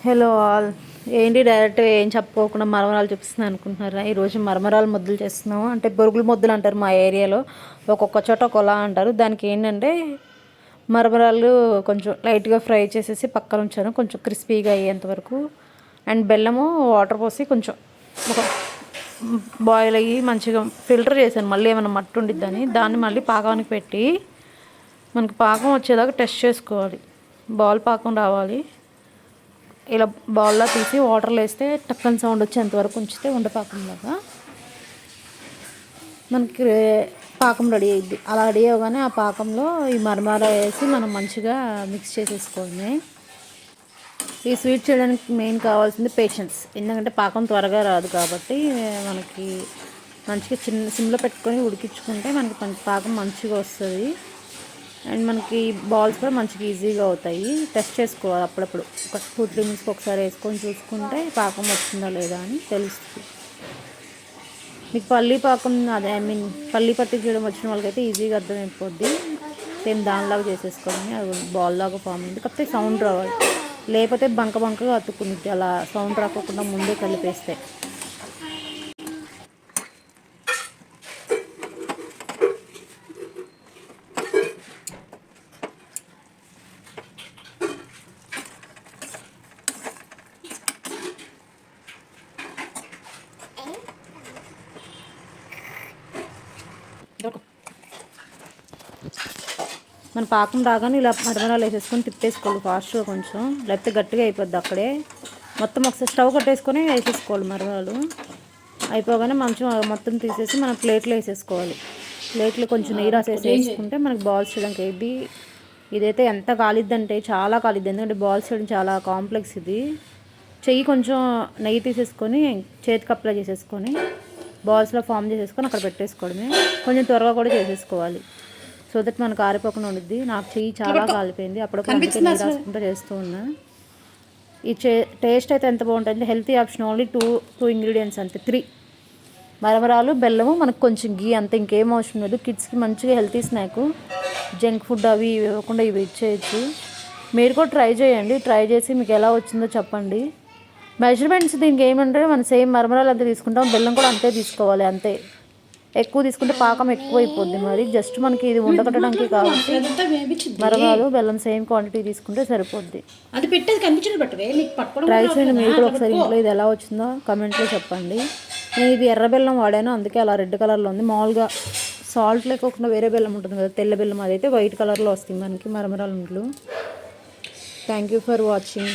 Hello all. ఏంటి direct ఏం చెప్పుకోకుండా మరమరాలు చూపిస్తున్నాను అనుకుంటున్నారా? ఈరోజు మరమరాలు ముద్దలు చేస్తున్నాము. అంటే బొరుగుల ముద్దలు అంటారు మా ఏరియాలో, ఒక్కొక్క చోట ఒకలా అంటారు. దానికి ఏంటంటే మరమరాలు కొంచెం లైట్గా ఫ్రై చేసేసి పక్కన ఉంచాను, కొంచెం క్రిస్పీగా అయ్యేంత వరకు. అండ్ బెల్లము వాటర్ పోసి కొంచెం ఒక బాయిల్ అయ్యి మంచిగా ఫిల్టర్ చేశాను, మళ్ళీ ఏమైనా మట్టి ఉండిద్దని. దాన్ని మళ్ళీ పాకానికి పెట్టి మనకి పాకం వచ్చేదాకా టెస్ట్ చేసుకోవాలి. బాల్ పాకం రావాలి. ఇలా బౌల్లో తీసి వాటర్లో వేస్తే టక్కని సౌండ్ వచ్చేంతవరకు ఉంచితే ఉండపాకంలాగా మనకి పాకం రెడీ అయ్యిద్ది. అలా రెడీ అవ్వగానే ఆ పాకంలో ఈ మరమర వేసి మనం మంచిగా మిక్స్ చేసేసుకోండి. ఈ స్వీట్ చేయడానికి మెయిన్ కావాల్సింది పేషెన్స్. ఎందుకంటే పాకం త్వరగా రాదు కాబట్టి మనకి మంచిగా సిమ్లో పెట్టుకొని ఉడికించుకుంటే మనకి పాకం మంచిగా వస్తుంది. అండ్ మనకి బాల్స్ కూడా మంచిగా ఈజీగా అవుతాయి. టెస్ట్ చేసుకోవాలి అప్పుడప్పుడు, ఒక 2-3 మినిట్స్కి ఒకసారి వేసుకొని చూసుకుంటే పాకం వచ్చిందా లేదా అని తెలుస్తుంది. మీకు పల్లీ పాకం పల్లీ పట్టి చేయడం వచ్చిన వాళ్ళకైతే ఈజీగా అర్థమైపోద్ది. సేమ్ దానిలాగా చేసేసుకోండి. అది బాల్ లాగా ఫామ్ అయింది, కాకపోతే సౌండ్ రావాలి, లేకపోతే బంకగా అతుక్కునిద్ది. అలా సౌండ్ రాకుండా ముందే కలిపేస్తే. మన పాకం రాగానే ఇలా మరమరాలు వేసేసుకొని తిప్పేసుకోవాలి ఫాస్ట్గా కొంచెం, లేకపోతే గట్టిగా అయిపోద్ది అక్కడే. మొత్తం ఒకసారి స్టవ్ కట్టేసుకొని వేసేసుకోవాలి మరమరాలు. అయిపోగానే మంచిగా మొత్తం తీసేసి మనం ప్లేట్లో వేసేసుకోవాలి. ప్లేట్లో కొంచెం నెయ్యి రాసేసి వేసుకుంటే మనకి బాల్స్ చేయడానికి అయింది. ఇదైతే ఎంత కాలిద్దంటే చాలా కాలిద్ది, ఎందుకంటే బాల్స్ చేయడం చాలా కాంప్లెక్స్ ఇది. చెయ్యి కొంచెం నెయ్యి తీసేసుకొని చేతికి అప్లై చేసేసుకొని బాల్స్లో ఫామ్ చేసేసుకొని అక్కడ పెట్టేసుకోవడమే. కొంచెం త్వరగా కూడా చేసేసుకోవాలి, సో దట్ మనకు ఆరిపోకుండా ఉండిద్ది. నాకు చెయ్యి చాలా కాలిపోయింది, అప్పుడప్పుడు అందుకే నీరు రాసుకుంటూ చేస్తూ ఉన్నా. ఈ టేస్ట్ అయితే ఎంత బాగుంటుంది. Healthy option, only two ingredients అంతే, 3 మరమరాలు, బెల్లము, మనకు కొంచెం గీ, అంతే, ఇంకేం అవసరం లేదు. కిడ్స్కి మంచిగా హెల్తీ స్నాక్, జంక్ ఫుడ్ అవి ఇవ్వకుండా ఇవి ఇచ్చేయచ్చు. మీరు కూడా ట్రై చేయండి. ట్రై చేసి మీకు ఎలా వచ్చిందో చెప్పండి. మెజర్మెంట్స్ దీనికి ఏమంటే మనం సేమ్ మరమరాలు అంతే తీసుకుంటాం, బెల్లం కూడా అంతే తీసుకోవాలి. అంతే, ఎక్కువ తీసుకుంటే పాకం ఎక్కువ అయిపోద్ది. మరి జస్ట్ మనకి ఇది ఉండకట్టడానికి కాబట్టి మరమరాలు బెల్లం సేమ్ క్వాంటిటీ తీసుకుంటే సరిపోద్ది. అది పెట్టేది కనిపించడం బట్టవే నీకు పట్టుకోవడం. ట్రై చేయండి మీరు కూడా ఒకసారి ఇంట్లో. ఇది ఎలా వచ్చిందో కమెంట్లో చెప్పండి. నేను ఇది ఎర్ర బెల్లం వాడాను, అందుకే అలా రెడ్ కలర్లో ఉంది. మామూలుగా సాల్ట్ లేకోకుండా వేరే బెల్లం ఉంటుంది కదా, తెల్ల బెల్లం, అదైతే వైట్ కలర్లో వస్తుంది మనకి మరమరాలు ఇంట్లో. Thank you for watching.